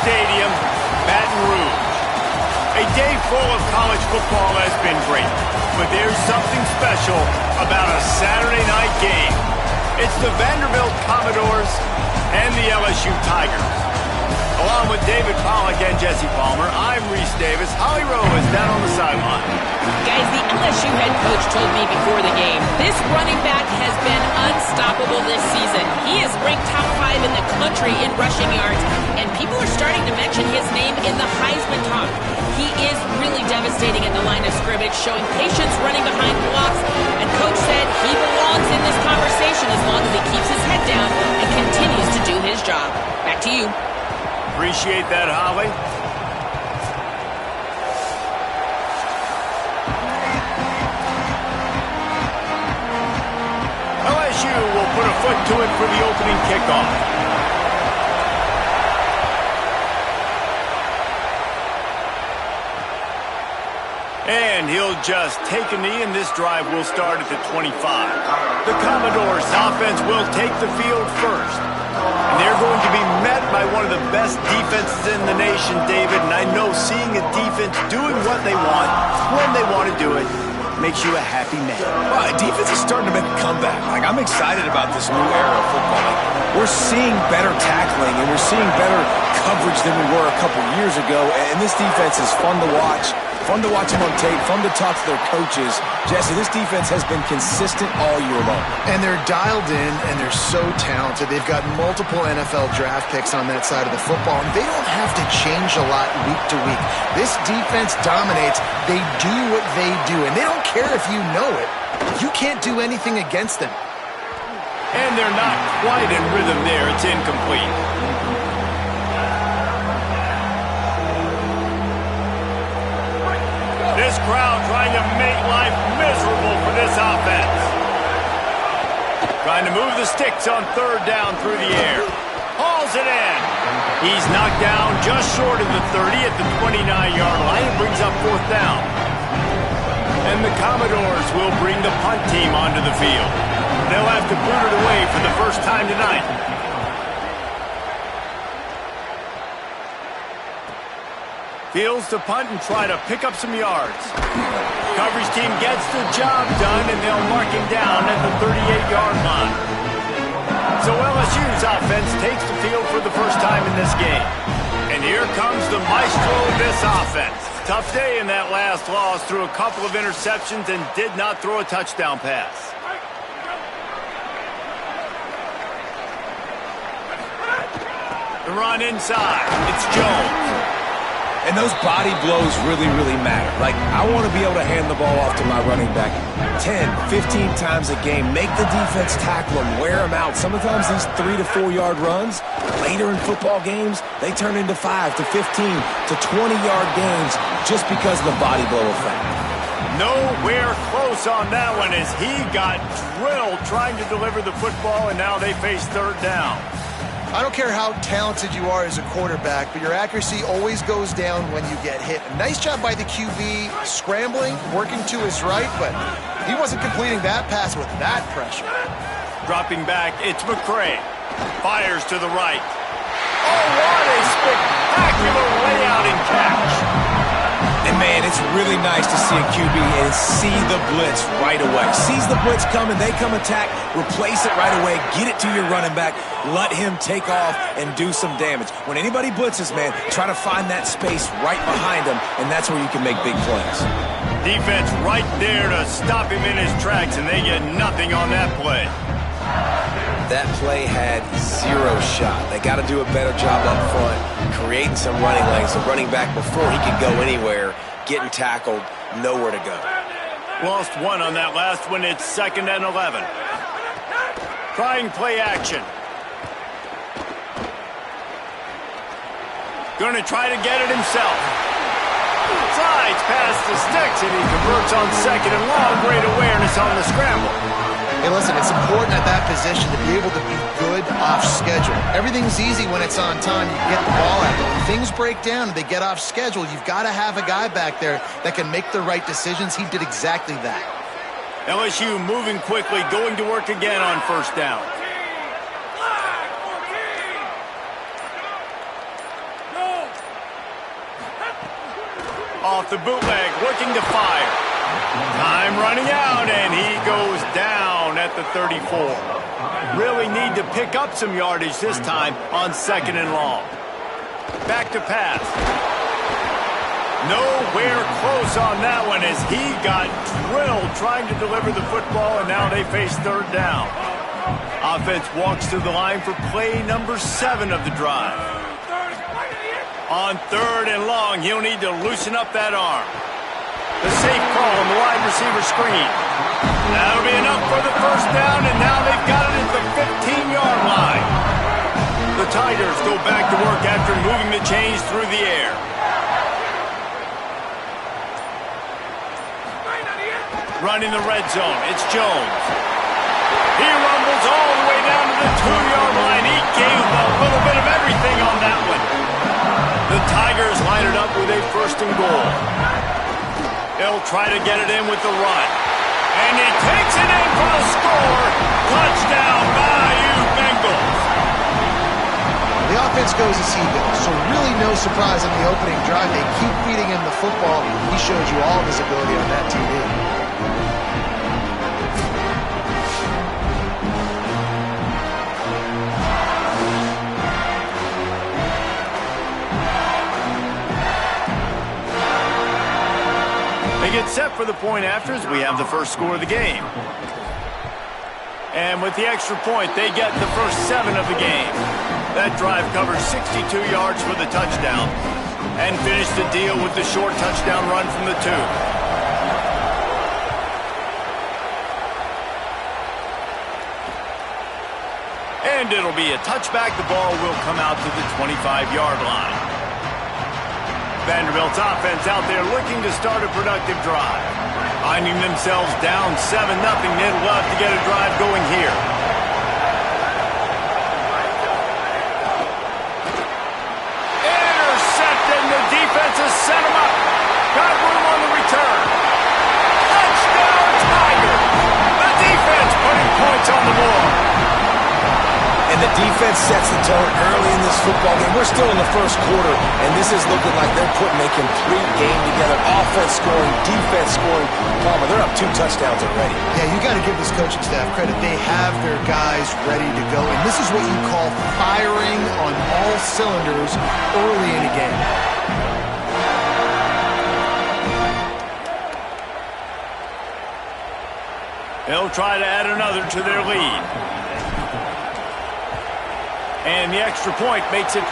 Stadium, Baton Rouge. A day full of college football has been great, but there's something special about a Saturday night game. It's the Vanderbilt Commodores and the LSU Tigers. Along with David Pollack and Jesse Palmer, I'm Reese Davis. Holly Rowe is down on the sideline. Guys, the LSU head coach told me before the game, this running back has been unstoppable this season. He is ranked top 5 in the country in rushing yards, and people are starting to mention his name in the Heisman talk. He is really devastating at the line of scrimmage, showing patience running behind blocks, and coach said he belongs in this conversation as long as he keeps his head down and continues to do his job. Back to you. Appreciate that, Holly. LSU will put a foot to it for the opening kickoff. And he'll just take a knee, and this drive will start at the 25. The Commodores' offense will take the field first. And they're going to be met by one of the best defenses in the nation, David. And I know seeing a defense doing what they want, when they want to do it, makes you a happy man. Well, defense is starting to make a comeback. I'm excited about this new era of football. We're seeing better tackling, and we're seeing better coverage than we were a couple years ago. And this defense is fun to watch. Fun to watch them on tape, fun to talk to their coaches. Jesse, this defense has been consistent all year long. And they're dialed in, and they're so talented. They've got multiple NFL draft picks on that side of the football, and they don't have to change a lot week to week. This defense dominates. They do what they do, and they don't care if you know it. You can't do anything against them. And they're not quite in rhythm there. It's incomplete. This crowd trying to make life miserable for this offense. Trying to move the sticks on third down through the air. Hauls it in. He's knocked down just short of the 30 at the 29-yard line. It brings up fourth down. And the Commodores will bring the punt team onto the field. They'll have to boot it away for the first time tonight. Fields to punt and try to pick up some yards. Coverage team gets the job done, and they'll mark him down at the 38-yard line. So LSU's offense takes the field for the first time in this game. And And here comes the maestro of this offense. Tough day in that last loss. Threw a couple of interceptions and did not throw a touchdown pass. The run inside. It's Jones. And those body blows really, really matter. Like, I want to be able to hand the ball off to my running back 10, 15 times a game. Make the defense tackle him, wear him out. Sometimes these 3 to 4 yard runs, later in football games, they turn into 5 to 15 to 20-yard games just because of the body blow effect. Nowhere close on that one as he got drilled trying to deliver the football, and now they face third down. I don't care how talented you are as a quarterback, but your accuracy always goes down when you get hit. Nice job by the QB scrambling, working to his right, but he wasn't completing that pass with that pressure. Dropping back, it's McCray. Fires to the right. Oh, what a spectacular layout and catch. And, man, it's really nice to see a QB and see the blitz right away. Sees the blitz coming, they come attack, replace it right away, get it to your running back, let him take off and do some damage. When anybody blitzes, man, try to find that space right behind him, and that's where you can make big plays. Defense right there to stop him in his tracks, and they get nothing on that play. That play had 0 shot. They got to do a better job up front, creating some running lanes. The running back, before he could go anywhere, getting tackled, nowhere to go. Lost 1 on that last one. It's 2nd and 11. Trying play action. Going to try to get it himself. Slides past the sticks, and he converts on 2nd and long. Great awareness on the scramble. Hey, listen, it's important at that position to be able to be good off schedule. Everything's easy when it's on time. You get the ball out. But when things break down and they get off schedule, you've got to have a guy back there that can make the right decisions. He did exactly that. LSU moving quickly, going to work again on 1st down. Off the bootleg, looking to fire. Time running out, and he goes down at the 34. Really need to pick up some yardage this time on 2nd and long. Back to pass. Nowhere close on that one as he got drilled trying to deliver the football, and now they face 3rd down. Offense walks to the line for play number 7 of the drive. On 3rd and long, he'll need to loosen up that arm. The safe call on the wide receiver screen. That'll be enough for the 1st down, and now they've got it at the 15-yard line. The Tigers go back to work after moving the chains through the air. Running the red zone, it's Jones. He rumbles all the way down to the 2-yard line. He gave a little bit of everything on that one. The Tigers line it up with a 1st and goal. They'll try to get it in with the run. And he takes it in for the score. Touchdown, Bayou Bengals. The offense goes as he goes, so really no surprise on the opening drive. They keep feeding him the football. He showed you all of his ability on that TV. Get set for the point after as we have the first score of the game. And with the extra point, they get the first 7 of the game. That drive covers 62 yards for the touchdown and finished the deal with the short touchdown run from the 2. And it'll be a touchback. The ball will come out to the 25-yard line. Vanderbilt's offense out there looking to start a productive drive. Finding themselves down 7-0, they'd love to get a drive going here. Intercepted, and the defense has set him up. Got room on the return. Touchdown, Tigers! The defense putting points on the board. And the defense defense sets the tone early in this football game. We're still in the first quarter, and this is looking like they're putting a complete game together. Offense scoring, defense scoring. Palmer, they're up 2 touchdowns already. Yeah, you got to give this coaching staff credit. They have their guys ready to go, and this is what you call firing on all cylinders early in a game. They'll try to add another to their lead. And the extra point makes it 14-0.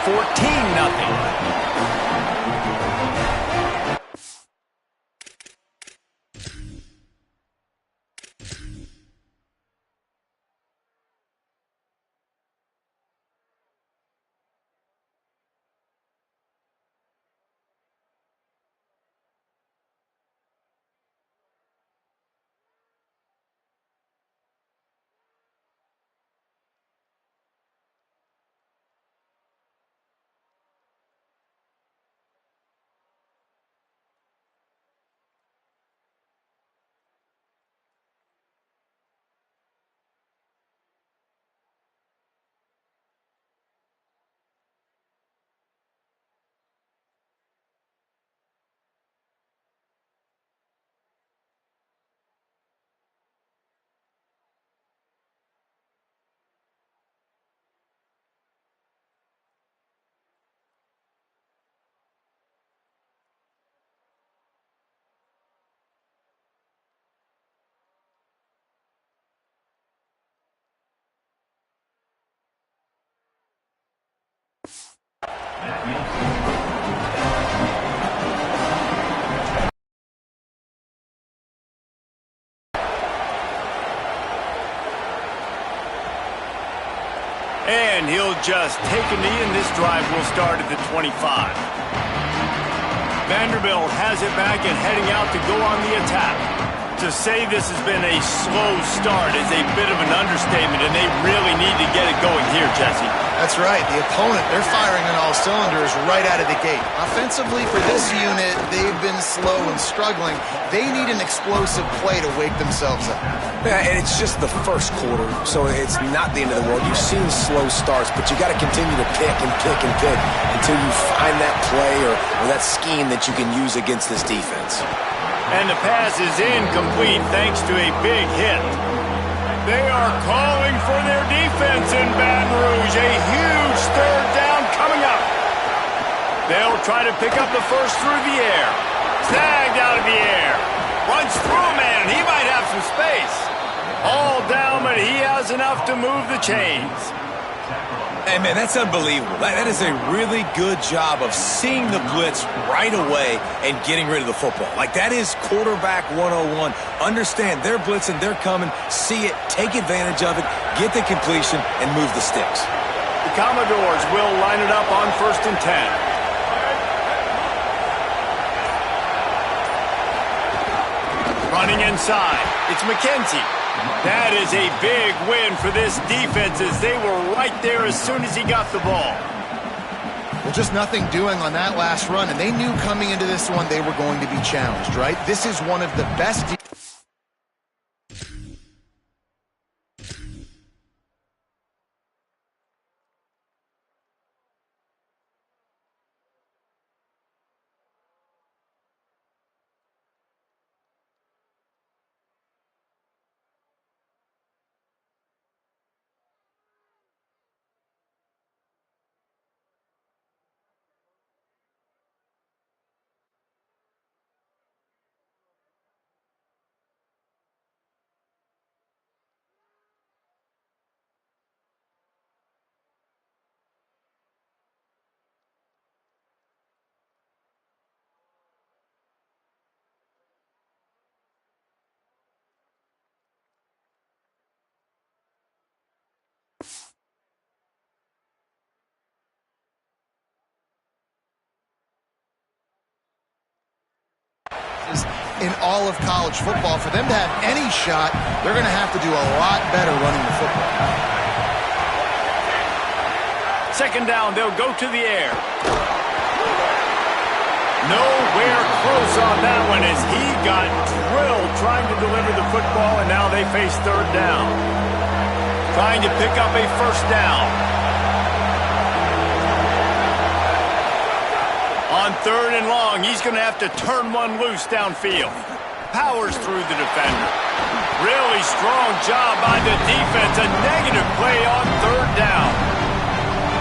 And he'll just take a knee, and this drive will start at the 25. Vanderbilt has it back and heading out to go on the attack. To say this has been a slow start is a bit of an understatement, and they really need to get it going here, Jesse. That's right. The opponent, they're firing on all cylinders right out of the gate. Offensively, for this unit, they've been slow and struggling. They need an explosive play to wake themselves up. Yeah, and it's just the first quarter, so it's not the end of the world. You've seen slow starts, but you got to continue to pick and pick and pick until you find that play or that scheme that you can use against this defense. And the pass is incomplete thanks to a big hit. They are calling for their defense in Baton Rouge. A huge third down coming up. They'll try to pick up the first through the air. Snagged out of the air. Runs through a man. He might have some space. All down, but he has enough to move the chains. Hey, man, that's unbelievable. That is a really good job of seeing the blitz right away and getting rid of the football. Like, that is quarterback 101. Understand, they're blitzing, they're coming, see it, take advantage of it, get the completion, and move the sticks. The Commodores will line it up on 1st and 10. Running inside, it's McKenzie. That is a big win for this defense as they were right there as soon as he got the ball. Well, just nothing doing on that last run, and they knew coming into this one they were going to be challenged, right? This is one of the best in all of college football. For them to have any shot, they're going to have to do a lot better running the football. Second down, they'll go to the air. Nowhere close on that one as he got drilled trying to deliver the football, and now they face third down. Trying to pick up a first down. On 3rd and long, he's going to have to turn one loose downfield. Powers through the defender. Really strong job by the defense. A negative play on 3rd down.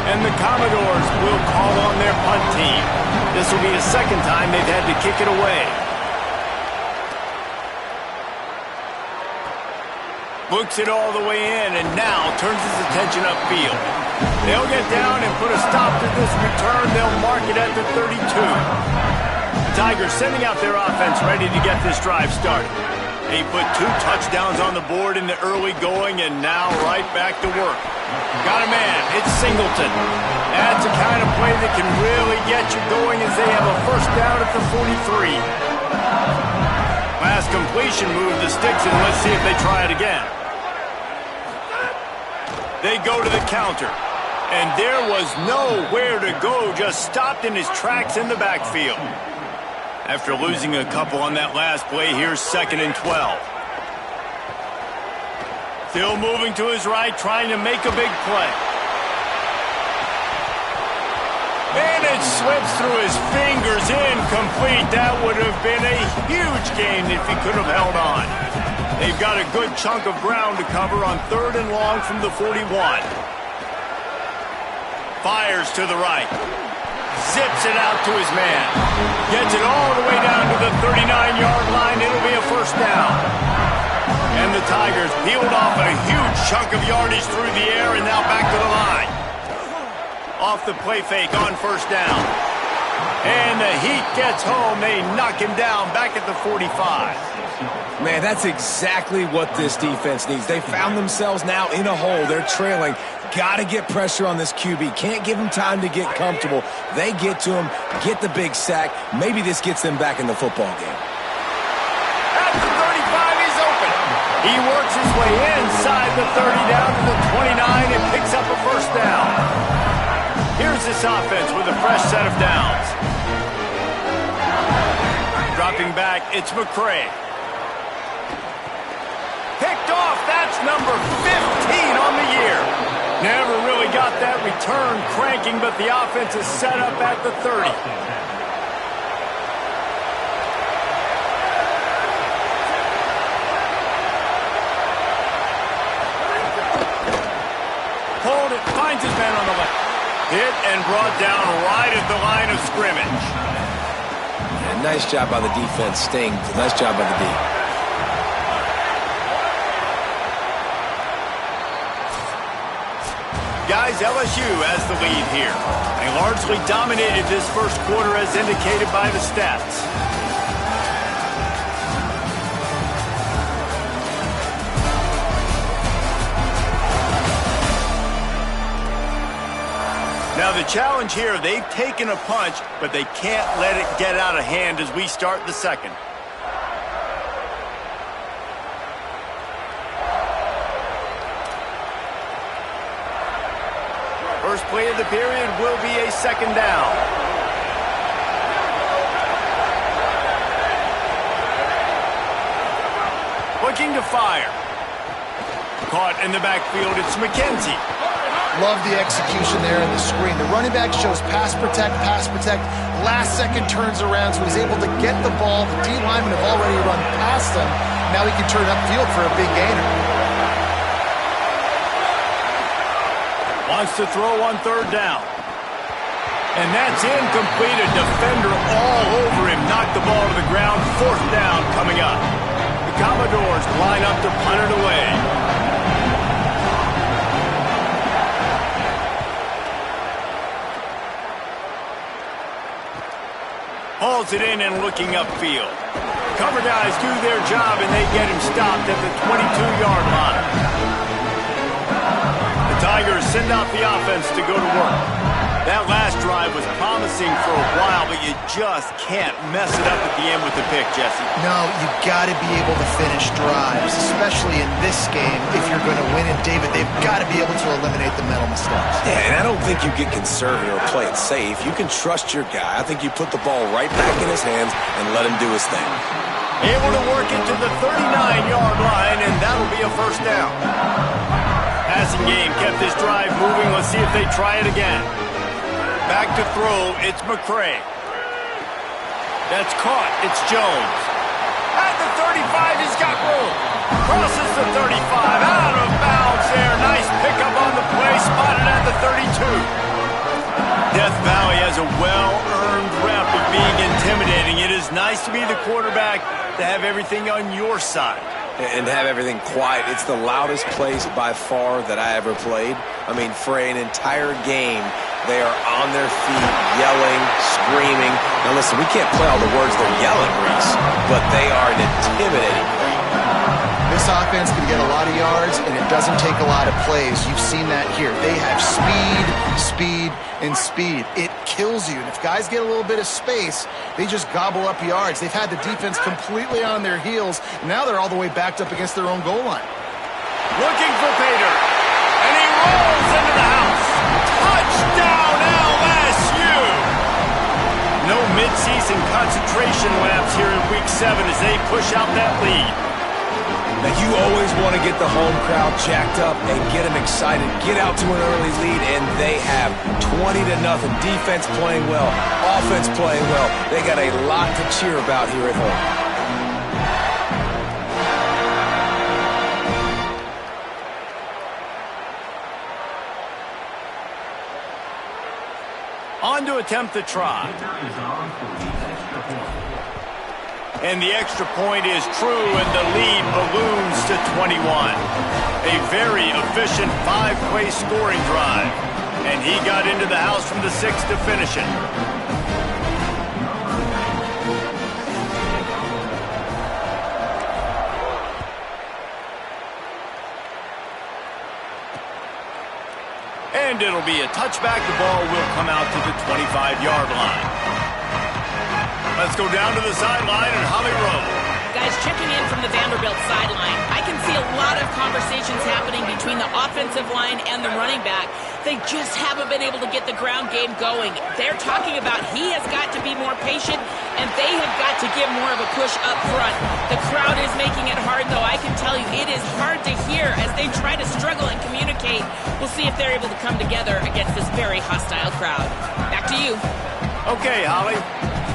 And the Commodores will call on their punt team. This will be the second time they've had to kick it away. Looks it all the way in and now turns his attention upfield. They'll get down and put a stop to this return. They'll mark it at the 32. The Tigers sending out their offense ready to get this drive started. They put 2 touchdowns on the board in the early going and now right back to work. Got a man. It's Singleton. That's the kind of play that can really get you going as they have a first down at the 43. Last completion moved the sticks, and let's see if they try it again. They go to the counter. And there was nowhere to go, just stopped in his tracks in the backfield. After losing a couple on that last play, here's 2nd and 12. Still moving to his right, trying to make a big play. And it slips through his fingers, incomplete. That would have been a huge gain if he could have held on. They've got a good chunk of ground to cover on 3rd and long from the 41. Fires to the right. Zips it out to his man. Gets it all the way down to the 39-yard line. It'll be a first down. And the Tigers peeled off a huge chunk of yardage through the air and now back to the line. Off the play fake on first down. And the Heat gets home. They knock him down back at the 45. Man, that's exactly what this defense needs. They found themselves now in a hole. They're trailing. Got to get pressure on this QB. Can't give him time to get comfortable. They get to him, get the big sack. Maybe this gets them back in the football game. At the 35, he's open. He works his way inside the 30 down to the 29 and picks up a first down. Here's this offense with a fresh set of downs. Dropping back, it's McCray. Picked off, that's number 15 on the year. Never really got that return cranking, but the offense is set up at the 30. Hold it, finds his man on the left. Hit and brought down right at the line of scrimmage. Yeah, nice job by the defense, Sting. Nice job by the D. Guys, LSU has the lead here. They largely dominated this first quarter as indicated by the stats. Now the challenge here, they've taken a punch, but they can't let it get out of hand as we start the second. First play of the period will be a second down. Looking to fire. Caught in the backfield, it's McKenzie. Love the execution there in the screen. The running back shows pass protect, pass protect. Last second turns around, so he's able to get the ball. The D linemen have already run past him. Now he can turn upfield for a big gainer. Wants to throw on third down. And that's incomplete. A defender all over him. Knocked the ball to the ground. Fourth down coming up. The Commodores line up to punt it away. Hauls it in and looking upfield. Cover guys do their job and they get him stopped at the 22-yard line. Tigers send out the offense to go to work. That last drive was promising for a while, but you just can't mess it up at the end with the pick, Jesse. No, you've got to be able to finish drives, especially in this game. If you're going to win it, David, they've got to be able to eliminate the mental mistakes. Yeah, and I don't think you get conservative or play it safe. You can trust your guy. I think you put the ball right back in his hands and let him do his thing. Able to work it to the 39-yard line, and that'll be a first down. Passing game kept this drive moving. Let's see if they try it again. Back to throw, it's McCray. That's caught. It's Jones. At the 35, he's got room. Crosses the 35. Out of bounds there. Nice pickup on the play. Spotted at the 32. Death Valley has a well-earned rep of being intimidating. It is nice to be the quarterback, to have everything on your side. And have everything quiet. It's the loudest place by far that I ever played. I mean, for an entire game, they are on their feet, yelling, screaming. Now listen, we can't play all the words they're yelling, Reese, but they are an intimidating play. This offense can get a lot of yards, and it doesn't take a lot of plays. You've seen that here. They have speed, speed, and speed. It kills you. And if guys get a little bit of space, they just gobble up yards. They've had the defense completely on their heels. Now they're all the way backed up against their own goal line. Looking for Pater. And he rolls into the house. Touchdown, LSU! No midseason concentration laps here in Week 7 as they push out that lead. Now, you always want to get the home crowd jacked up and get them excited. Get out to an early lead, and they have 20-0. Defense playing well, offense playing well. They got a lot to cheer about here at home. On to attempt the try. And the extra point is true, and the lead balloons to 21. A very efficient 5-play scoring drive. And he got into the house from the 6 to finish it. And it'll be a touchback. The ball will come out to the 25-yard line. Let's go down to the sideline and Holly Rowe. Guys, checking in from the Vanderbilt sideline, I can see a lot of conversations happening between the offensive line and the running back. They just haven't been able to get the ground game going. They're talking about he has got to be more patient, and they have got to give more of a push up front. The crowd is making it hard, though. I can tell you it is hard to hear as they try to struggle and communicate. We'll see if they're able to come together against this very hostile crowd. Back to you. Okay, Holly.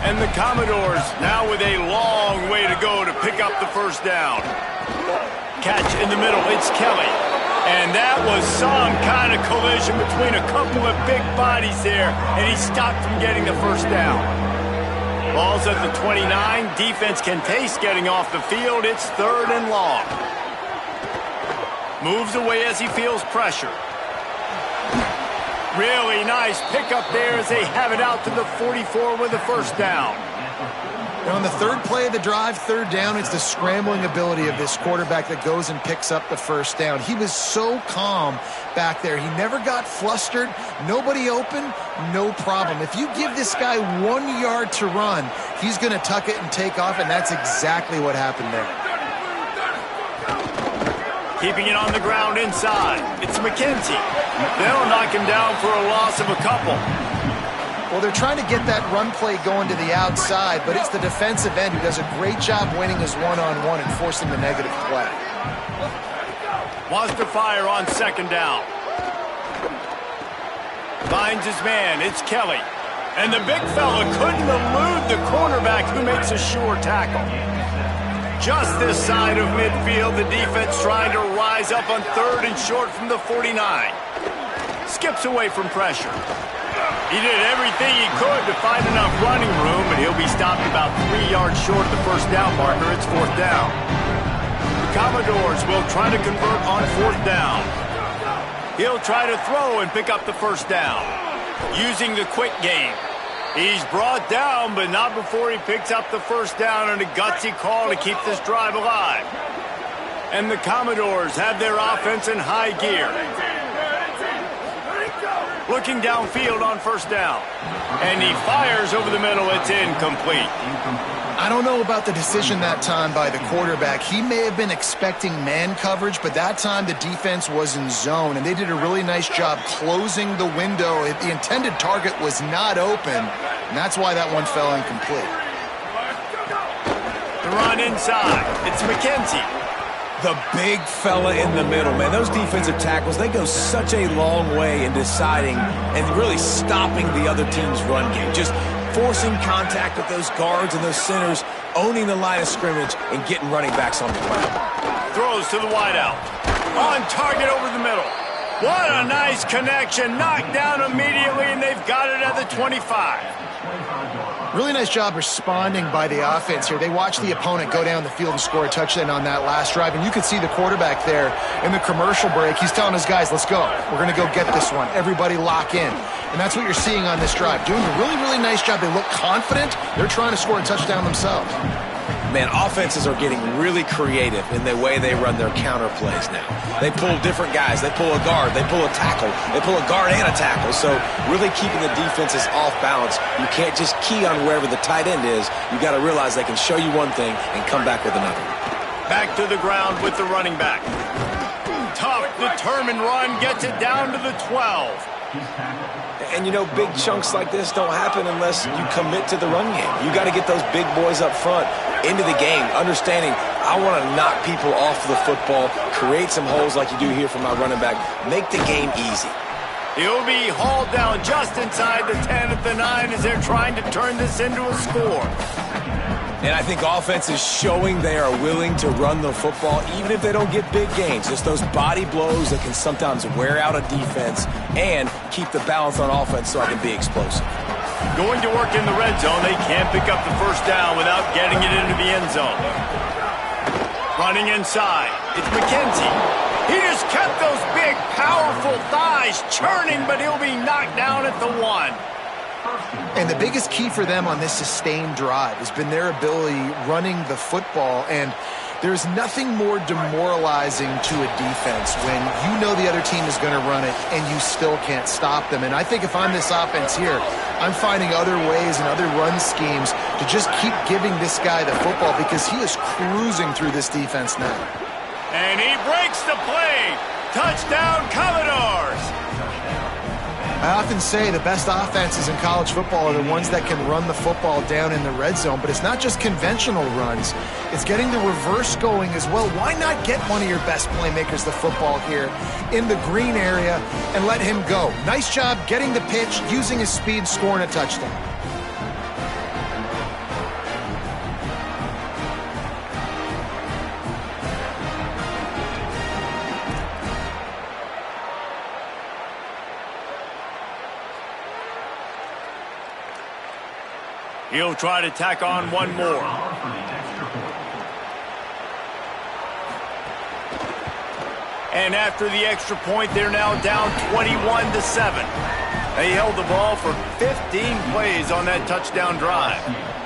And the Commodores now with a long way to go to pick up the first down. Catch in the middle, it's Kelly. And that was some kind of collision between a couple of big bodies there, and he stopped from getting the first down. Ball's at the 29. Defense can taste getting off the field. It's 3rd and long. Moves away as he feels pressure. Really nice pickup there as they have it out to the 44 with the first down. Now on the 3rd play of the drive, 3rd down, it's the scrambling ability of this quarterback that goes and picks up the first down. He was so calm back there. He never got flustered. Nobody open, no problem. If you give this guy 1 yard to run, he's going to tuck it and take off, and that's exactly what happened there. Keeping it on the ground inside. It's McKenzie. They'll knock him down for a loss of a couple. Well, they're trying to get that run play going to the outside, but it's the defensive end who does a great job winning his one-on-one and forcing the negative play. Wants to fire on 2nd down. Finds his man. It's Kelly. And the big fella couldn't elude the cornerback who makes a sure tackle. Just this side of midfield, the defense trying to rise up on 3rd and short from the 49. Skips away from pressure. He did everything he could to find enough running room, but he'll be stopped about 3 yards short of the first down marker. It's 4th down. The Commodores will try to convert on 4th down. He'll try to throw and pick up the first down. Using the quick game. He's brought down, but not before he picks up the first down and a gutsy call to keep this drive alive. And the Commodores have their offense in high gear. Looking downfield on 1st down. And he fires over the middle. It's incomplete. I don't know about the decision that time by the quarterback. He may have been expecting man coverage, but that time the defense was in zone, and they did a really nice job closing the window. The intended target was not open, and that's why that one fell incomplete. The run inside. It's McKenzie. The big fella in the middle, man. Those defensive tackles, they go such a long way in deciding and really stopping the other team's run game. Just forcing contact with those guards and those centers, owning the line of scrimmage, and getting running backs on the ground. Throws to the wideout. On target over the middle. What a nice connection. Knocked down immediately, and they've got it at the 25. Really nice job responding by the offense here. They watched the opponent go down the field and score a touchdown on that last drive, and you could see the quarterback there in the commercial break. He's telling his guys, let's go. We're going to go get this one. Everybody lock in. And that's what you're seeing on this drive. Doing a really, really nice job. They look confident. They're trying to score a touchdown themselves. Man, offenses are getting really creative in the way they run their counter plays now. They pull different guys. They pull a guard. They pull a tackle. They pull a guard and a tackle. So really keeping the defenses off balance. You can't just key on wherever the tight end is. You got to realize they can show you one thing and come back with another. Back to the ground with the running back. Tough, determined run gets it down to the 12. And, you know, big chunks like this don't happen unless you commit to the run game. You got to get those big boys up front into the game, understanding I want to knock people off the football, create some holes like you do here for my running back, make the game easy. He'll be hauled down just inside the 10 at the 9 as they're trying to turn this into a score. And I think offense is showing they are willing to run the football, even if they don't get big gains. Just those body blows that can sometimes wear out a defense and keep the balance on offense so I can be explosive. Going to work in the red zone, they can't pick up the first down without getting it into the end zone. Running inside, it's McKenzie. He just kept those big, powerful thighs churning, but he'll be knocked down at the 1. And the biggest key for them on this sustained drive has been their ability running the football. And there's nothing more demoralizing to a defense when you know the other team is going to run it and you still can't stop them. And I think if I'm this offense here, I'm finding other ways and other run schemes to just keep giving this guy the football because he is cruising through this defense now. And he breaks the play. Touchdown, Commodores. I often say the best offenses in college football are the ones that can run the football down in the red zone, but it's not just conventional runs. It's getting the reverse going as well. Why not get one of your best playmakers the football here in the green area and let him go? Nice job getting the pitch, using his speed, scoring a touchdown. He'll try to tack on one more. And after the extra point, they're now down 21-7. They held the ball for 15 plays on that touchdown drive,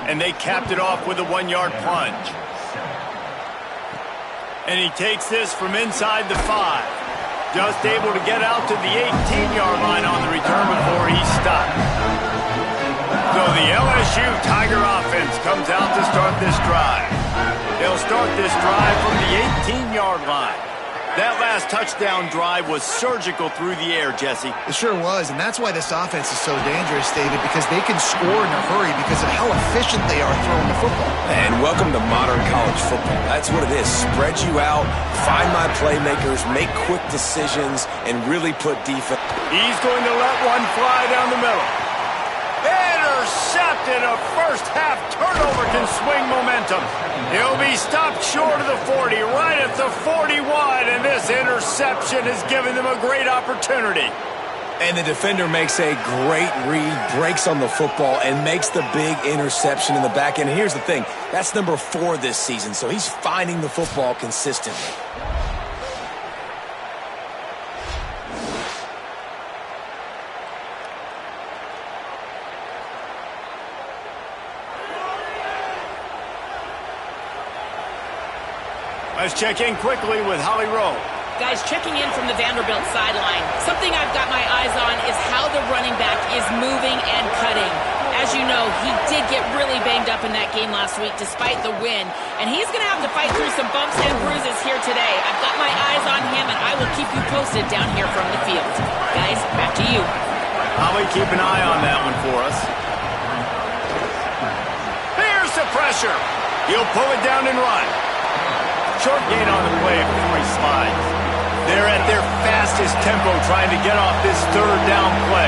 and they capped it off with a 1-yard plunge. And he takes this from inside the 5. Just able to get out to the 18-yard line on the return before he's stopped. So the LSU Tiger offense comes out to start this drive. They'll start this drive from the 18-yard line. That last touchdown drive was surgical through the air, Jesse. It sure was, and that's why this offense is so dangerous, David, because they can score in a hurry because of how efficient they are throwing the football. And welcome to modern college football. That's what it is. Spread you out, find my playmakers, make quick decisions, and really put defense. He's going to let one fly down the middle. Intercepted. A first-half turnover can swing momentum. He'll be stopped short of the 40, right at the 41, and this interception has given them a great opportunity. And the defender makes a great read, breaks on the football, and makes the big interception in the back end. Here's the thing. That's number 4 this season, so he's finding the football consistently. Let's check in quickly with Holly Rowe. Guys, checking in from the Vanderbilt sideline. Something I've got my eyes on is how the running back is moving and cutting. As you know, he did get really banged up in that game last week despite the win, and he's going to have to fight through some bumps and bruises here today. I've got my eyes on him, and I will keep you posted down here from the field. Guys, back to you. Holly, keep an eye on that one for us. Here's the pressure. He'll pull it down and run. Short gain on the play before he slides. They're at their fastest tempo trying to get off this third down play.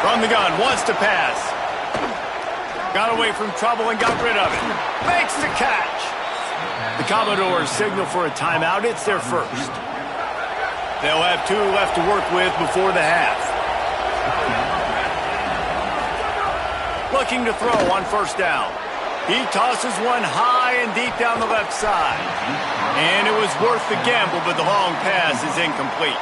From From the gun, wants to pass. Got away from trouble and got rid of it. Makes the catch. The Commodores signal for a timeout. It's their first. They'll have 2 left to work with before the half. Looking to throw on first down. He tosses one high and deep down the left side. And it was worth the gamble, but the long pass is incomplete.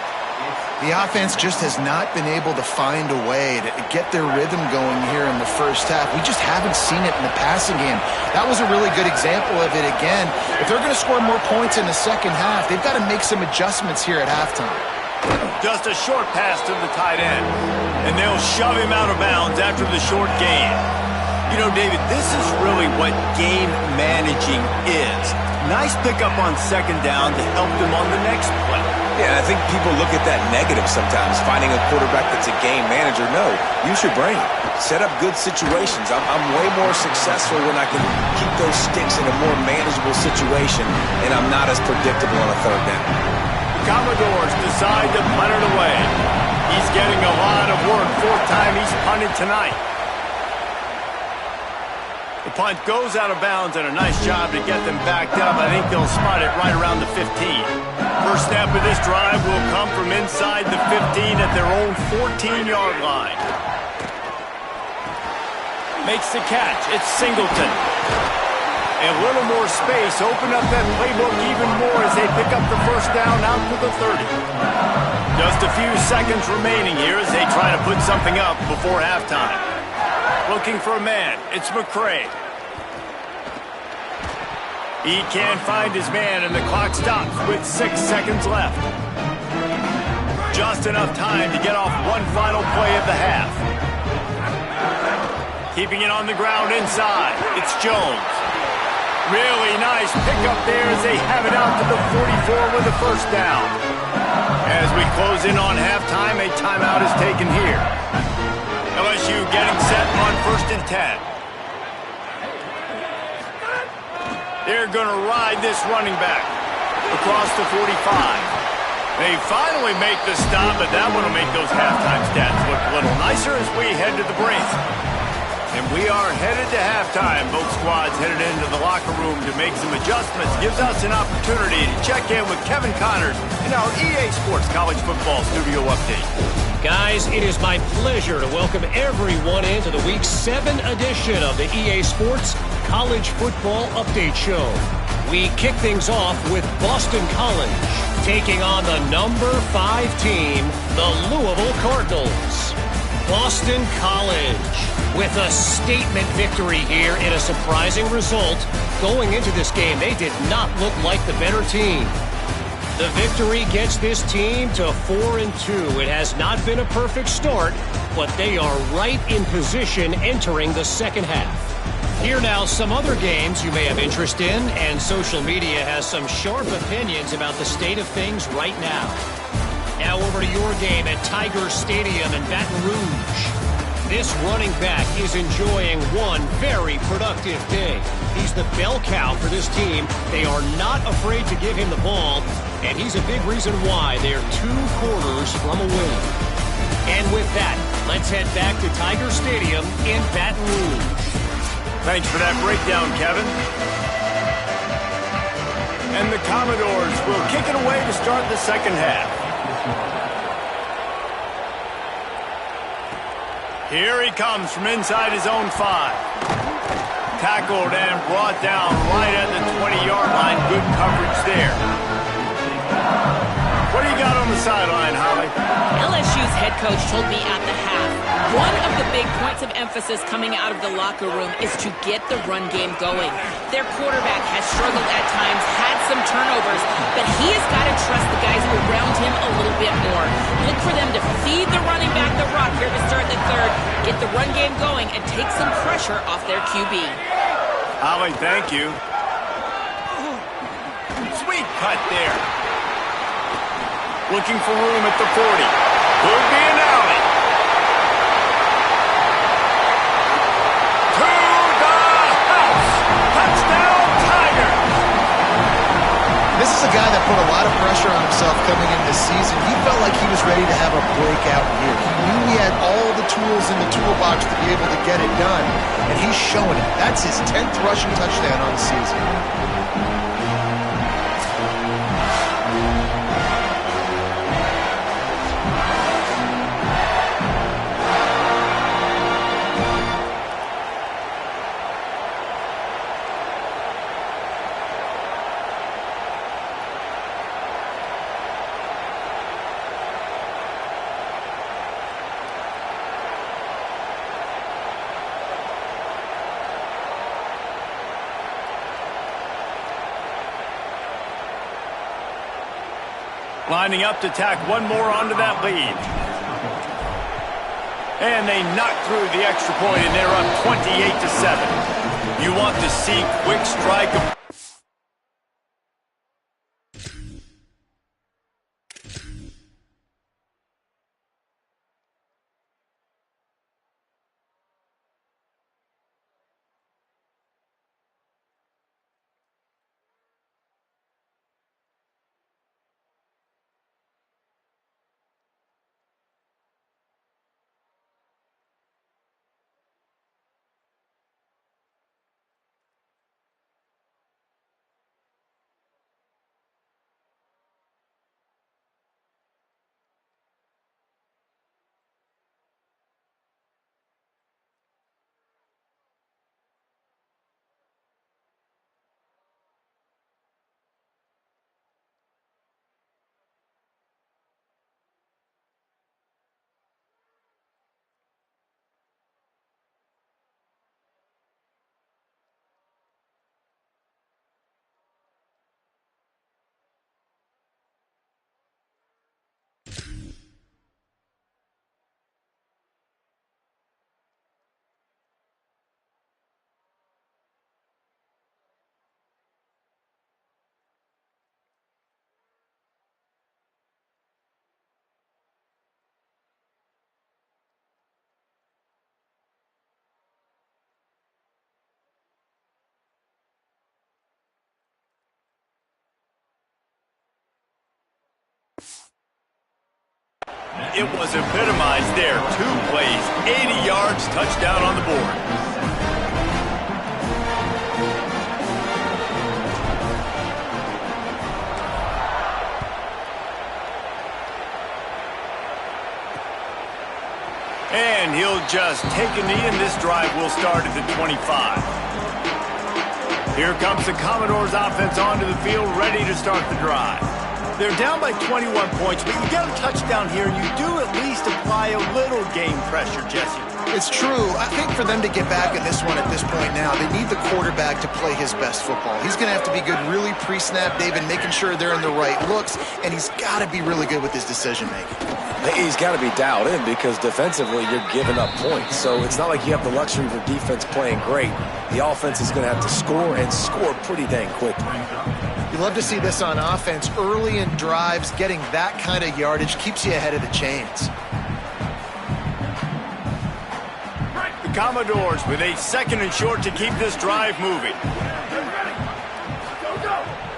The offense just has not been able to find a way to get their rhythm going here in the first half. We just haven't seen it in the passing game. That was a really good example of it again. If they're going to score more points in the second half, they've got to make some adjustments here at halftime. Just a short pass to the tight end, and they'll shove him out of bounds after the short gain. You know, David, this is really what game managing is. Nice pickup on second down to help them on the next play. Yeah, I think people look at that negative sometimes, finding a quarterback that's a game manager. No, use your brain. Set up good situations. I'm way more successful when I can keep those sticks in a more manageable situation, and I'm not as predictable on a third down. The Commodores decide to punt it away. He's getting a lot of work. 4th time he's punted tonight. The punt goes out of bounds, and a nice job to get them backed up. I think they'll spot it right around the 15. First snap of this drive will come from inside the 15 at their own 14-yard line. Makes the catch. It's Singleton. A little more space. Open up that playbook even more as they pick up the first down out to the 30. Just a few seconds remaining here as they try to put something up before halftime. Looking for a man. It's McCray. He can't find his man, and the clock stops with 6 seconds left. Just enough time to get off one final play of the half. Keeping it on the ground inside. It's Jones. Really nice pickup there as they have it out to the 44 with the first down. As we close in on halftime, a timeout is taken here. LSU getting set on 1st and 10. They're going to ride this running back across the 45. They finally make the stop, but that one will make those halftime stats look a little nicer as we head to the break. And we are headed to halftime. Both squads headed into the locker room to make some adjustments. Gives us an opportunity to check in with Kevin Connors in our EA Sports College Football Studio Update. Guys, it is my pleasure to welcome everyone into the Week 7 edition of the EA Sports College Football Update Show. We kick things off with Boston College taking on the number 5 team, the Louisville Cardinals. Boston College with a statement victory here in a surprising result. Going into this game, they did not look like the better team. The victory gets this team to 4-2. It has not been a perfect start, but they are right in position entering the second half. Here now, some other games you may have interest in, and social media has some sharp opinions about the state of things right now. Now over to your game at Tiger Stadium in Baton Rouge. This running back is enjoying one very productive day. He's the bell cow for this team. They are not afraid to give him the ball, and he's a big reason why they're 2 quarters from a win. And with that, let's head back to Tiger Stadium in Baton Rouge. Thanks for that breakdown, Kevin. And the Commodores will kick it away to start the second half. Here he comes from inside his own 5. Tackled and brought down right at the 20-yard line. Good coverage there. What do you got on the sideline, Holly? LSU's head coach told me at the half, one of the big points of emphasis coming out of the locker room is to get the run game going. Their quarterback has struggled at times, had some turnovers, but he has got to trust the guys around him a little bit more. Look for them to feed the running back the rock here to start the third, get the run game going, and take some pressure off their QB. Holly, thank you. Sweet cut there. Looking for room at the 40. Could be an alley. To the house. Touchdown, Tigers. This is a guy that put a lot lot of pressure on himself coming into the season. He felt like he was ready to have a breakout year. He knew he had all the tools in the toolbox to be able to get it done, and he's showing it. That's his 10th rushing touchdown on the season. Lining up to tack one more onto that lead. And they knock through the extra point, and they're up 28-7. You want to see quick strike. It was epitomized there. 2 plays, 80 yards, touchdown on the board. And he'll just take a knee, and this drive will start at the 25. Here comes the Commodores offense onto the field, ready to start the drive. They're down by 21 points, but you get a touchdown here, and you do at least apply a little game pressure, Jesse. It's true. I think for them to get back in this one at this point now, they need the quarterback to play his best football. He's going to have to be good really pre-snap, David, making sure they're in the right looks, and he's got to be really good with his decision-making. He's got to be dialed in because defensively you're giving up points. So it's not like you have the luxury of your defense playing great. The offense is going to have to score and score pretty dang quickly. You love to see this on offense. Early in drives, getting that kind of yardage keeps you ahead of the chains. The Commodores with a 2nd and short to keep this drive moving.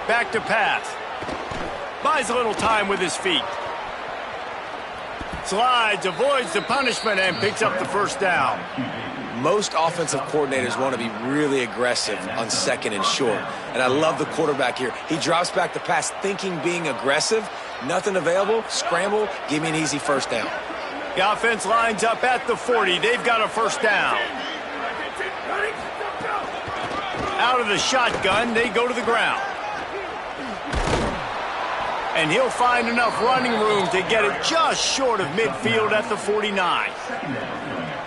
Back to pass. Buys a little time with his feet. Slides, avoids the punishment, and picks up the first down. Most offensive coordinators want to be really aggressive on 2nd and short. And I love the quarterback here. He drops back the pass thinking being aggressive. Nothing available. Scramble. Give me an easy first down. The offense lines up at the 40. They've got a first down. Out of the shotgun, they go to the ground. And he'll find enough running room to get it just short of midfield at the 49.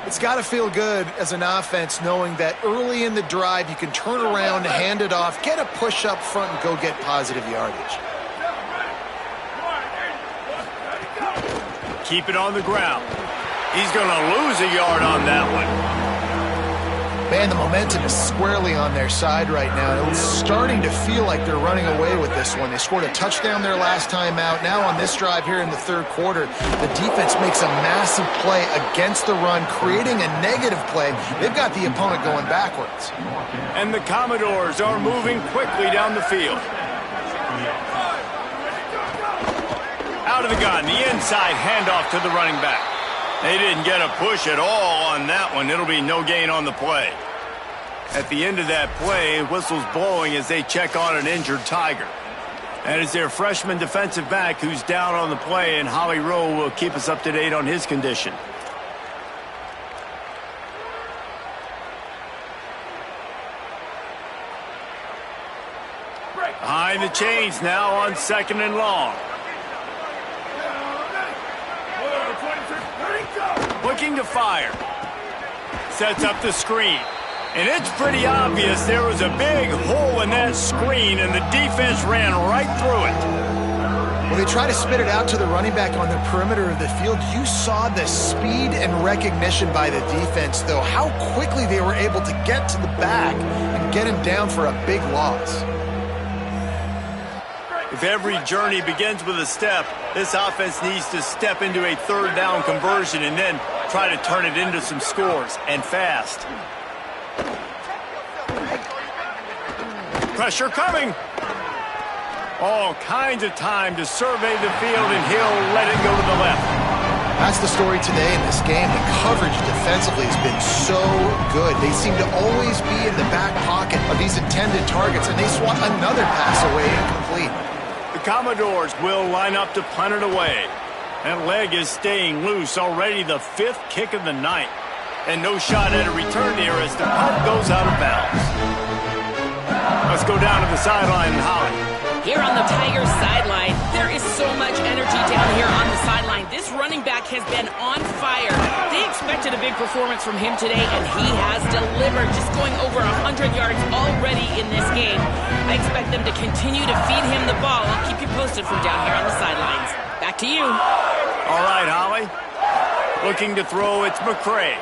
It's got to feel good as an offense knowing that early in the drive you can turn around, hand it off, get a push up front, and go get positive yardage. Keep it on the ground. He's going to lose a yard on that one. Man, the momentum is squarely on their side right now. It's starting to feel like they're running away with this one. They scored a touchdown their last time out. Now on this drive here in the 3rd quarter, the defense makes a massive play against the run, creating a negative play. They've got the opponent going backwards. And the Commodores are moving quickly down the field. out of the gun. The inside handoff to the running back. They didn't get a push at all on that one. It'll be no gain on the play. At the end of that play, whistle's blowing as they check on an injured Tiger. And it's their freshman defensive back who's down on the play, and Holly Rowe will keep us up to date on his condition. Behind the chains now on 2nd and long. Looking to fire. Sets up the screen. And it's pretty obvious there was a big hole in that screen, and the defense ran right through it. When they try to spit it out to the running back on the perimeter of the field, you saw the speed and recognition by the defense, though, how quickly they were able to get to the back and get him down for a big loss. If every journey begins with a step, this offense needs to step into a 3rd down conversion and then try to turn it into some scores, and fast. Pressure coming. All kinds of time to survey the field, and he'll let it go to the left. That's the story today in this game. The coverage defensively has been so good. They seem to always be in the back pocket of these intended targets, and they swat another pass away incomplete. The Commodores will line up to punt it away. That leg is staying loose, already the 5th kick of the night. And no shot at a return here as the punt goes out of bounds. Let's go down to the sideline, Holly. Here on the Tigers sideline, there is so much energy down here on the sideline. This running back has been on fire. They expected a big performance from him today, and he has delivered, just going over 100 yards already in this game. I expect them to continue to feed him the ball. I'll keep you posted from down here on the sidelines. Back to you. All right, Holly. Looking to throw, it's McCray.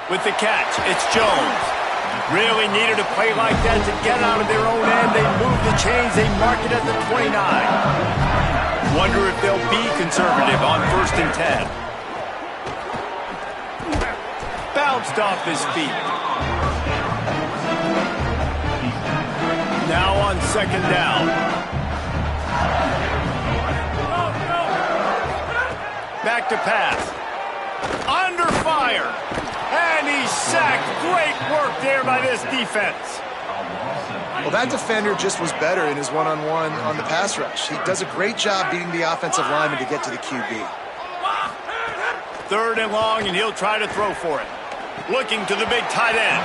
With the catch, it's Jones. Really needed a play like that to get out of their own end. They move the chains. They mark it at the 29. Wonder if they'll be conservative on 1st and 10. Bounced off his feet. Now on 2nd down. Back to pass. Under fire. And he's sacked. Great work there by this defense. Well, that defender just was better in his one-on-one on the pass rush. He does a great job beating the offensive lineman to get to the QB. 3rd and long, and he'll try to throw for it. Looking to the big tight end.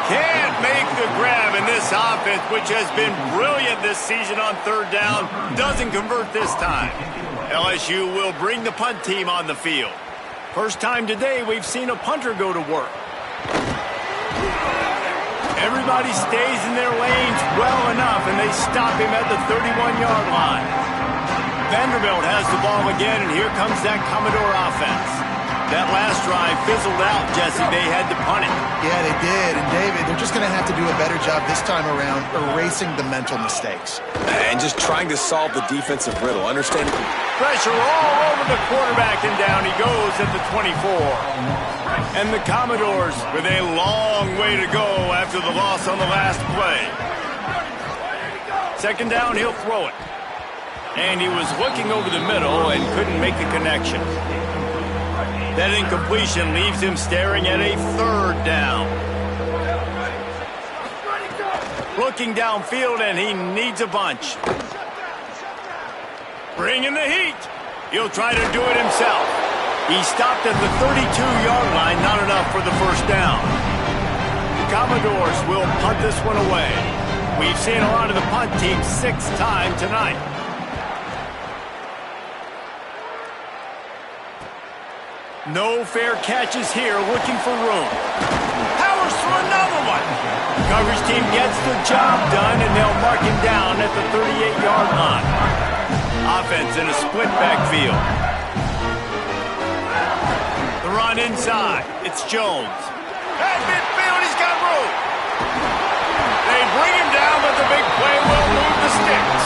Can't make the grab, and this offense, which has been brilliant this season on 3rd down, doesn't convert this time. LSU will bring the punt team on the field. First time today we've seen a punter go to work. Everybody stays in their lanes well enough, and they stop him at the 31-yard line. Vanderbilt has the ball again, and here comes that Commodore offense. That last drive fizzled out, Jesse. They had to punt it. Yeah, they did. And, David, they're just going to have to do a better job this time around erasing the mental mistakes. And just trying to solve the defensive riddle. Understanding. Pressure all over the quarterback, and down he goes at the 24. And the Commodores with a long way to go after the loss on the last play. 2nd down, he'll throw it. And he was looking over the middle and couldn't make the connection. That incompletion leaves him staring at a 3rd down. Looking downfield, and he needs a bunch. Bringing the heat. He'll try to do it himself. He stopped at the 32-yard line, not enough for the 1st down. The Commodores will punt this one away. We've seen a lot of the punt team 6 times tonight. No fair catches here, looking for room. Powers for another one. The coverage team gets the job done, and they'll mark him down at the 38-yard line. Offense in a split backfield. The run inside. It's Jones. At midfield, he's got room. They bring him down, but the big play will move the sticks.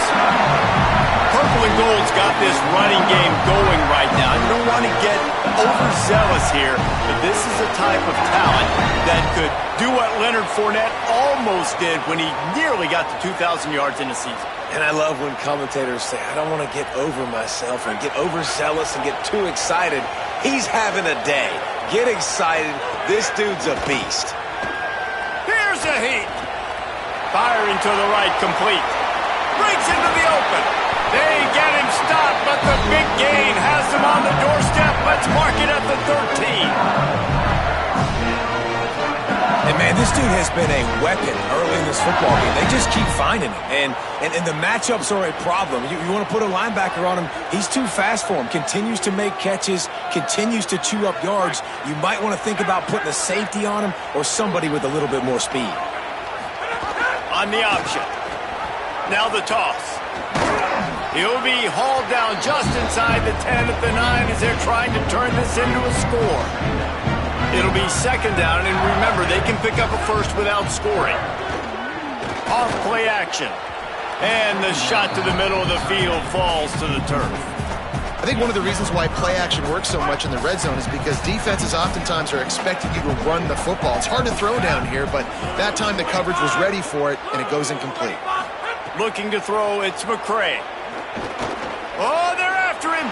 Purple and gold's got this running game going right now. You don't want to get overzealous here, but this is a type of talent that could do what Leonard Fournette almost did when he nearly got to 2,000 yards in a season. And I love when commentators say, I don't want to get over myself and get overzealous and get too excited. He's having a day. Get excited. This dude's a beast. Here's a heat. Firing to the right, complete. Breaks into the open. They get him stopped, but the big gain has him on the doorstep. Let's mark it at the 13. And, man, this dude has been a weapon early in this football game. They just keep finding him. And the matchups are a problem. You want to put a linebacker on him, he's too fast for him. Continues to make catches, continues to chew up yards. You might want to think about putting a safety on him or somebody with a little bit more speed. On the option. Now the toss. He'll be hauled down just inside the 10 at the 9 as they're trying to turn this into a score. It'll be second down, and remember, they can pick up a first without scoring. Off play action. And the shot to the middle of the field falls to the turf. I think one of the reasons why play action works so much in the red zone is because defenses oftentimes are expecting you to run the football. It's hard to throw down here, but that time the coverage was ready for it, and it goes incomplete. Looking to throw, it's McCray. Oh, they're after him.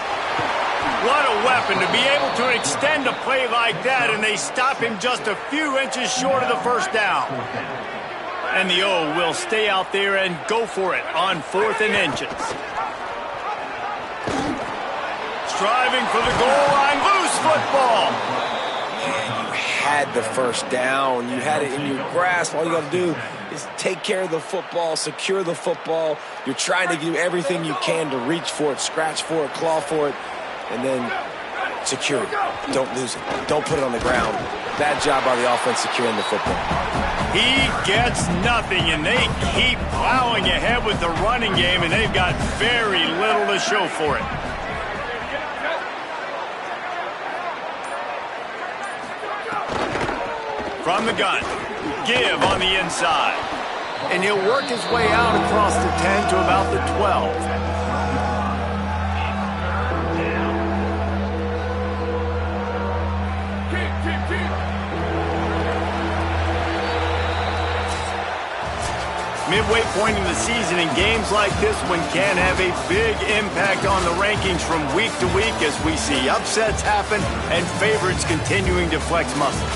What a weapon to be able to extend a play like that, and they stop him just a few inches short of the first down. And the O will stay out there and go for it on 4th and inches. Striving for the goal line, loose football. Man, you had the first down. You had it in your grasp. All you got to do is take care of the football, secure the football. You're trying to do everything you can to reach for it, scratch for it, claw for it, and then secure it. Don't lose it. Don't put it on the ground. Bad job by the offense securing the football. He gets nothing, and they keep plowing ahead with the running game, and they've got very little to show for it. From the gun, give on the inside. And he'll work his way out across the 10 to about the 12. Midway point in the season, and games like this one can have a big impact on the rankings from week to week as we see upsets happen and favorites continuing to flex muscle.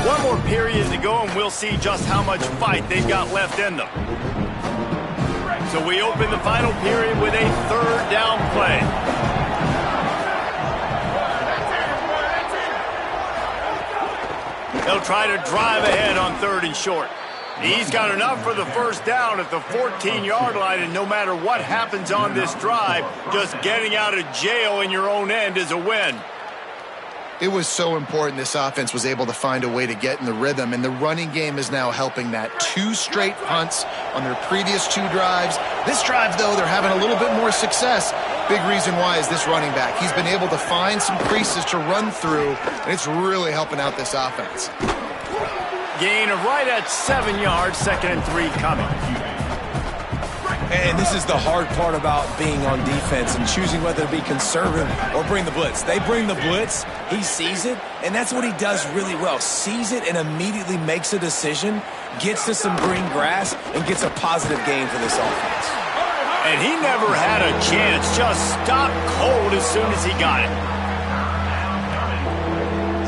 One more period to go, and we'll see just how much fight they've got left in them. So we open the final period with a 3rd down play. They'll try to drive ahead on 3rd and short. He's got enough for the first down at the 14-yard line, and no matter what happens on this drive, just getting out of jail in your own end is a win. It was so important this offense was able to find a way to get in the rhythm, and the running game is now helping that. 2 straight punts on their previous 2 drives. This drive, though, they're having a little bit more success. Big reason why is this running back. He's been able to find some creases to run through, and it's really helping out this offense. Gain of right at 7 yards, 2nd and 3 coming. And this is the hard part about being on defense and choosing whether to be conservative or bring the blitz. They bring the blitz, he sees it, and that's what he does really well. Sees it and immediately makes a decision, gets to some green grass, and gets a positive gain for this offense. And he never had a chance, just stopped cold as soon as he got it.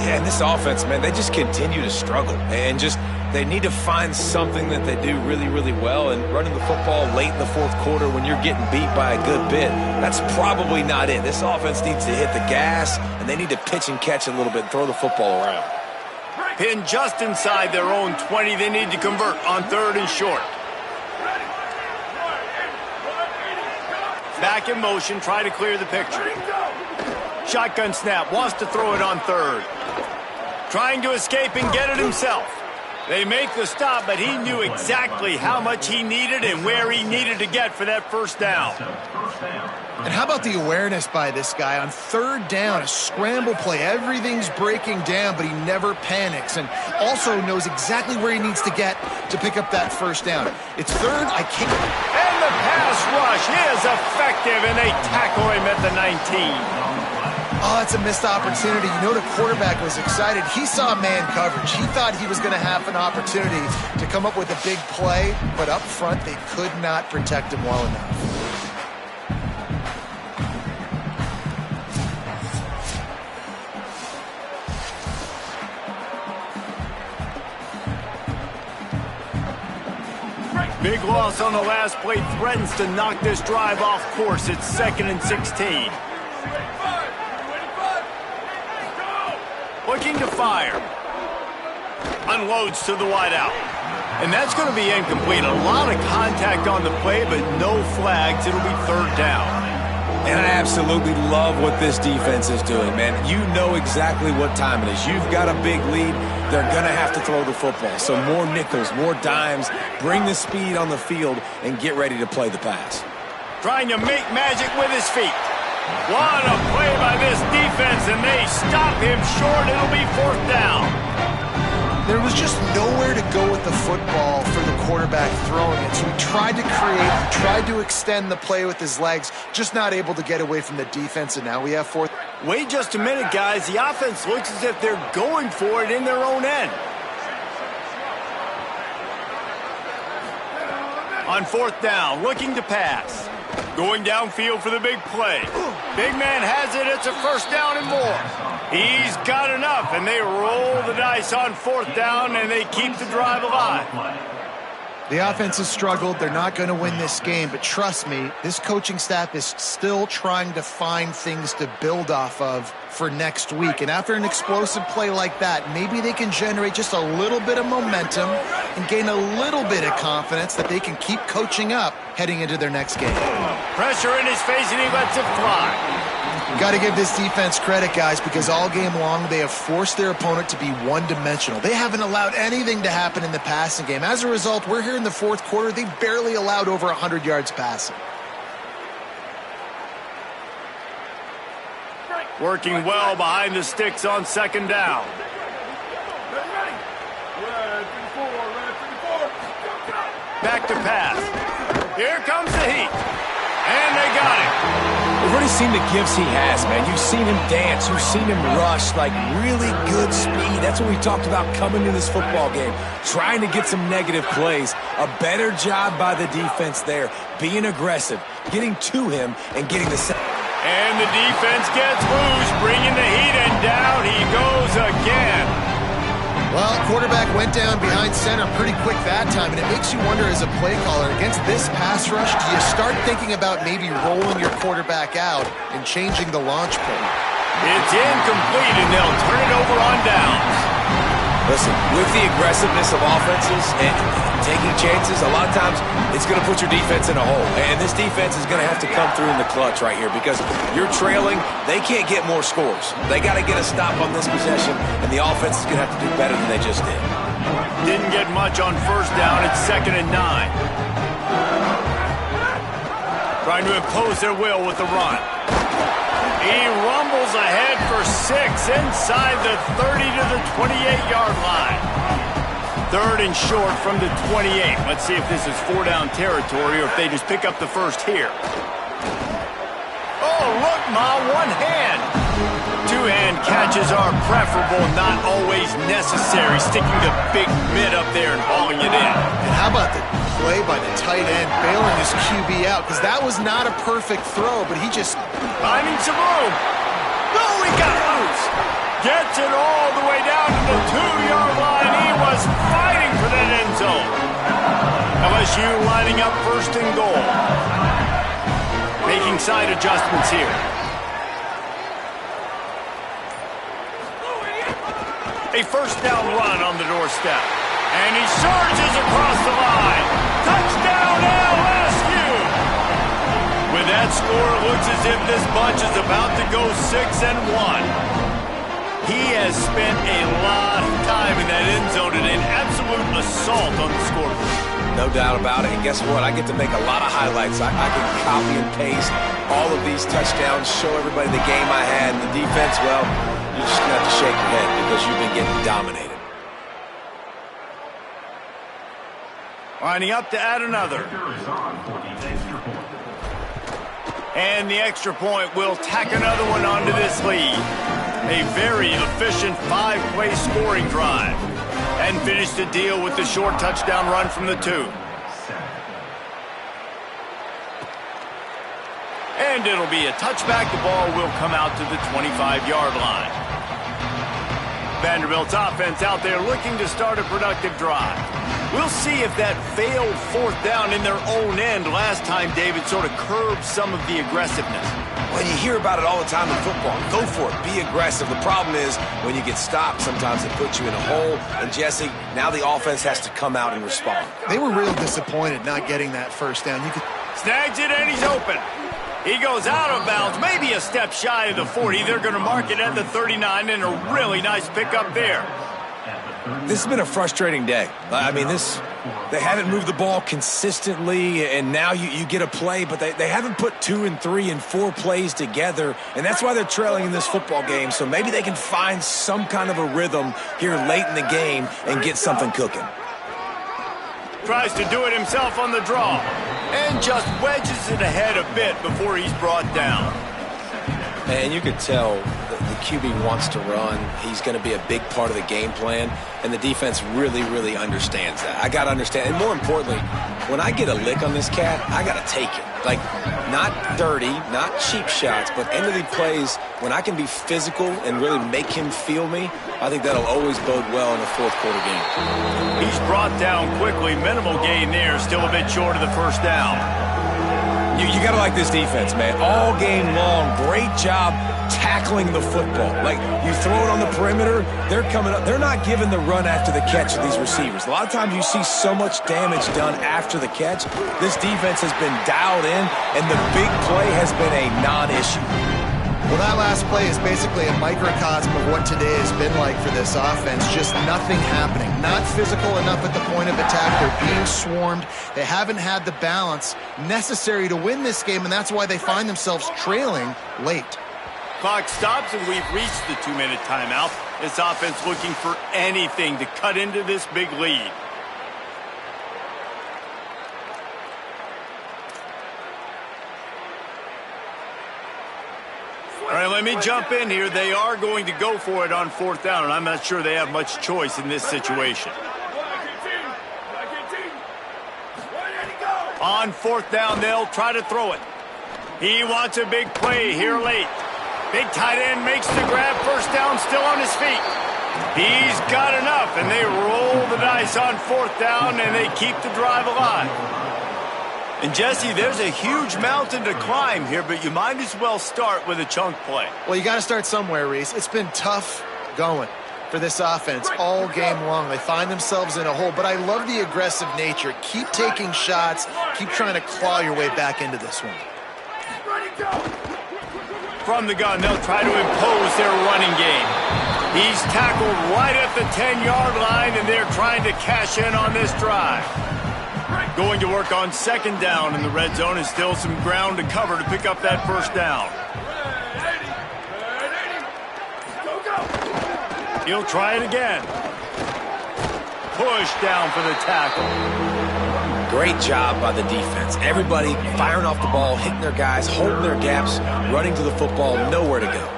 Yeah, and this offense, man, they just continue to struggle. And just, they need to find something that they do really, really well. And running the football late in the 4th quarter when you're getting beat by a good bit, that's probably not it. This offense needs to hit the gas, and they need to pitch and catch a little bit and throw the football around. Pinned just inside their own 20. They need to convert on 3rd and short. Back in motion, try to clear the picture. Shotgun snap, wants to throw it on 3rd. Trying to escape and get it himself. They make the stop, but he knew exactly how much he needed and where he needed to get for that first down. And how about the awareness by this guy on 3rd down, a scramble play. Everything's breaking down, but he never panics and also knows exactly where he needs to get to pick up that first down. It's 3rd, I can't. And the pass rush. He is effective, and they tackle him at the 19. Oh, it's a missed opportunity. You know the quarterback was excited. He saw man coverage. He thought he was going to have an opportunity to come up with a big play, but up front they could not protect him well enough. Big loss on the last play threatens to knock this drive off course. It's 2nd and 16. Looking to fire. Unloads to the wideout. And that's going to be incomplete. A lot of contact on the play, but no flags. It'll be 3rd down. And I absolutely love what this defense is doing, man. You know exactly what time it is. You've got a big lead. They're going to have to throw the football. So more nickels, more dimes. Bring the speed on the field and get ready to play the pass. Trying to make magic with his feet. What a play by this defense, and they stop him short. It'll be 4th down. There was just nowhere to go with the football for the quarterback throwing it. So he tried to create, tried to extend the play with his legs, just not able to get away from the defense, and now we have 4th. Wait just a minute, guys. The offense looks as if they're going for it in their own end. On 4th down, looking to pass. Going downfield for the big play. Big man has it. It's a 1st down and more. He's got enough, and they roll the dice on 4th down, and they keep the drive alive. The offense has struggled. They're not going to win this game, but trust me, this coaching staff is still trying to find things to build off of for next week. And after an explosive play like that, maybe they can generate just a little bit of momentum and gain a little bit of confidence that they can keep coaching up heading into their next game. Pressure in his face, and he lets it fly. Got to give this defense credit, guys, because all game long they have forced their opponent to be one-dimensional. They haven't allowed anything to happen in the passing game. As a result, we're here in the 4th quarter. They barely allowed over 100 yards passing. Working well behind the sticks on 2nd down. Back to pass. Here comes the heat. And they got him. We've already seen the gifts he has, man. You've seen him dance. You've seen him rush, like really good speed. That's what we talked about coming to this football game, trying to get some negative plays. A better job by the defense there, being aggressive, getting to him, and getting the set. And the defense gets loose, bringing the heat, and down he goes again. Well, quarterback went down behind center pretty quick that time, and it makes you wonder as a play caller, against this pass rush, do you start thinking about maybe rolling your quarterback out and changing the launch point? It's incomplete, and they'll turn it over on downs. Listen, with the aggressiveness of offenses and taking chances, a lot of times it's going to put your defense in a hole. And this defense is going to have to come through in the clutch right here because you're trailing. They can't get more scores. They got to get a stop on this possession, and the offense is going to have to do better than they just did. Didn't get much on 1st down. It's 2nd and 9. Trying to impose their will with the run. He rumbles ahead for 6 inside the 30 to the 28-yard line. 3rd and short from the 28. Let's see if this is 4-down territory or if they just pick up the 1st here. Oh, look, Ma, one hand. 2-hand catches are preferable, not always necessary. Sticking the big mid up there and hauling it in. And how about the play by the tight end, bailing his QB out, because that was not a perfect throw, but he just... Finding some room. No, he got loose. Gets it all the way down to the 2-yard line. He was fighting for that end zone. LSU lining up 1st and goal. Making side adjustments here. A 1st down run on the doorstep. And he surges across the line. Touchdown, LSU! With that score, it looks as if this bunch is about to go 6-1. He has spent a lot of time in that end zone and an absolute assault on the scoreboard. No doubt about it. And guess what? I get to make a lot of highlights. I can copy and paste all of these touchdowns, show everybody the game I had. And the defense, well, you just have to shake your head because you've been getting dominated. Lining up to add another. And the extra point will tack another one onto this lead. A very efficient 5-play scoring drive. And finish the deal with the short touchdown run from the 2. And it'll be a touchback. The ball will come out to the 25-yard line. Vanderbilt's offense out there looking to start a productive drive. We'll see if that failed 4th down in their own end last time, David, sort of curbed some of the aggressiveness. Well, you hear about it all the time in football. Go for it. Be aggressive. The problem is when you get stopped, sometimes it puts you in a hole. And, Jesse, now the offense has to come out and respond. They were real disappointed not getting that 1st down. Snags it, and he's open. He goes out of bounds, maybe a step shy of the 40. They're going to mark it at the 39, and a really nice pickup there. This has been a frustrating day. I mean, they haven't moved the ball consistently, and now you get a play, but they haven't put 2 and 3 and 4 plays together, and that's why they're trailing in this football game. So maybe they can find some kind of a rhythm here late in the game and get something cooking. Tries to do it himself on the draw, and just wedges it ahead a bit before he's brought down. And you could tell the QB wants to run. He's going to be a big part of the game plan, and the defense really, really understands that. I got to understand, and more importantly, when I get a lick on this cat, I got to take it. Like, not dirty, not cheap shots, but end of the plays, when I can be physical and really make him feel me, I think that'll always bode well in a 4th quarter game. He's brought down quickly. Minimal gain there, still a bit short of the 1st down. You got to like this defense, man. All game long, great job tackling the football. Like, you throw it on the perimeter, they're coming up. They're not giving the run after the catch to these receivers. A lot of times you see so much damage done after the catch. This defense has been dialed in, and the big play has been a non-issue. Well, that last play is basically a microcosm of what today has been like for this offense. Just nothing happening. Not physical enough at the point of attack. They're being swarmed. They haven't had the balance necessary to win this game, and that's why they find themselves trailing late. Clock stops, and we've reached the 2-minute timeout. This offense looking for anything to cut into this big lead. All right, let me jump in here. They are going to go for it on 4th down, and I'm not sure they have much choice in this situation. On 4th down, they'll try to throw it. He wants a big play here late. Big tight end makes the grab. 1st down, still on his feet. He's got enough, and they roll the dice on 4th down, and they keep the drive alive. And, Jesse, there's a huge mountain to climb here, but you might as well start with a chunk play. Well, you got to start somewhere, Reese. It's been tough going for this offense all game long. They find themselves in a hole, but I love the aggressive nature. Keep taking shots. Keep trying to claw your way back into this one. From the gun, they'll try to impose their running game. He's tackled right at the 10-yard line, and they're trying to cash in on this drive. Going to work on 2nd down in the red zone, and still some ground to cover to pick up that 1st down. He'll try it again. Push down for the tackle. Great job by the defense. Everybody firing off the ball, hitting their guys, holding their gaps, running to the football, nowhere to go.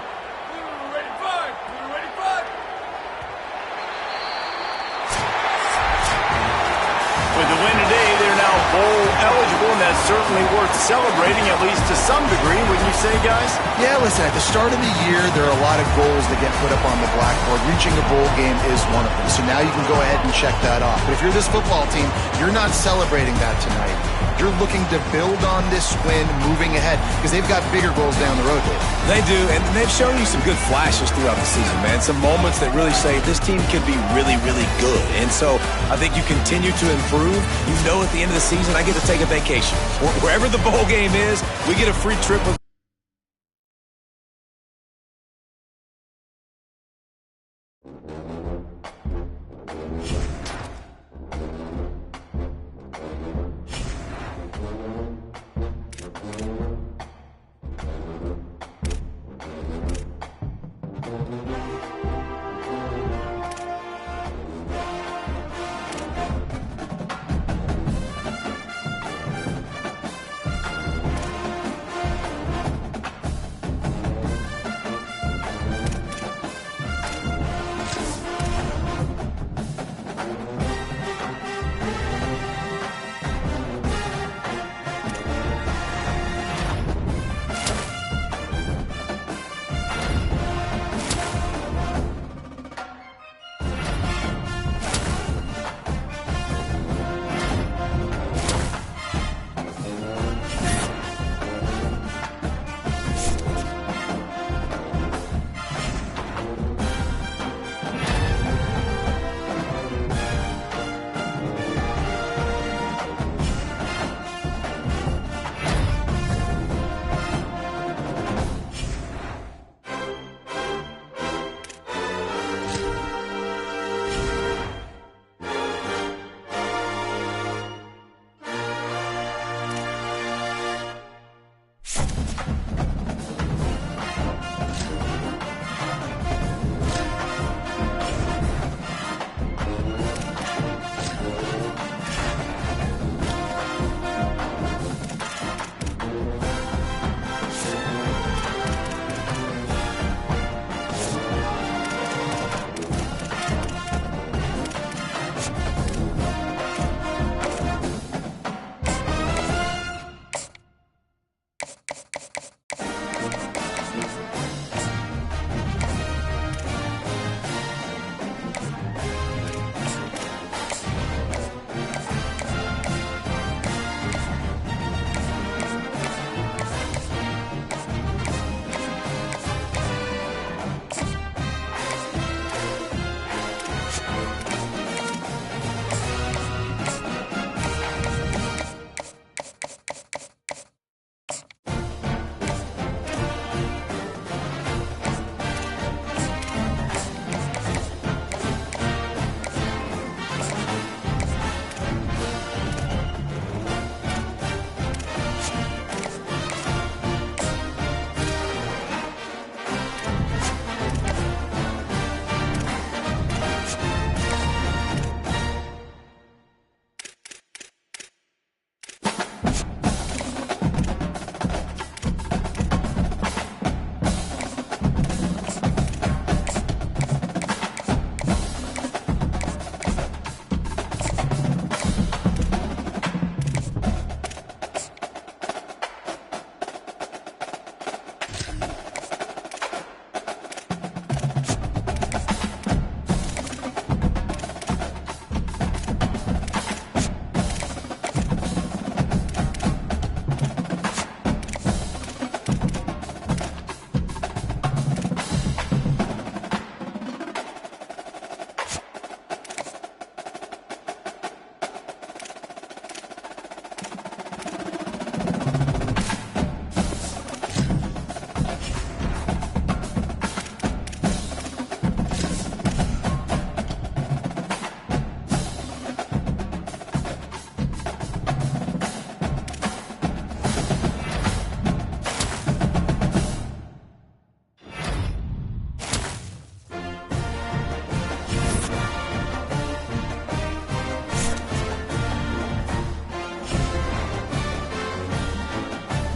With the win today, they're now bowl eligible, and that's certainly worth celebrating, at least to some degree, wouldn't you say, guys? Yeah, listen, at the start of the year, there are a lot of goals that get put up on the blackboard. Reaching a bowl game is one of them, so now you can go ahead and check that off. But if you're this football team, you're not celebrating that tonight. You're looking to build on this win moving ahead because they've got bigger goals down the road, Dave. They do, and they've shown you some good flashes throughout the season, man. Some moments that really say this team could be really, really good. And so I think you continue to improve. You know at the end of the season, I get to take a vacation. Wherever the bowl game is, we get a free trip with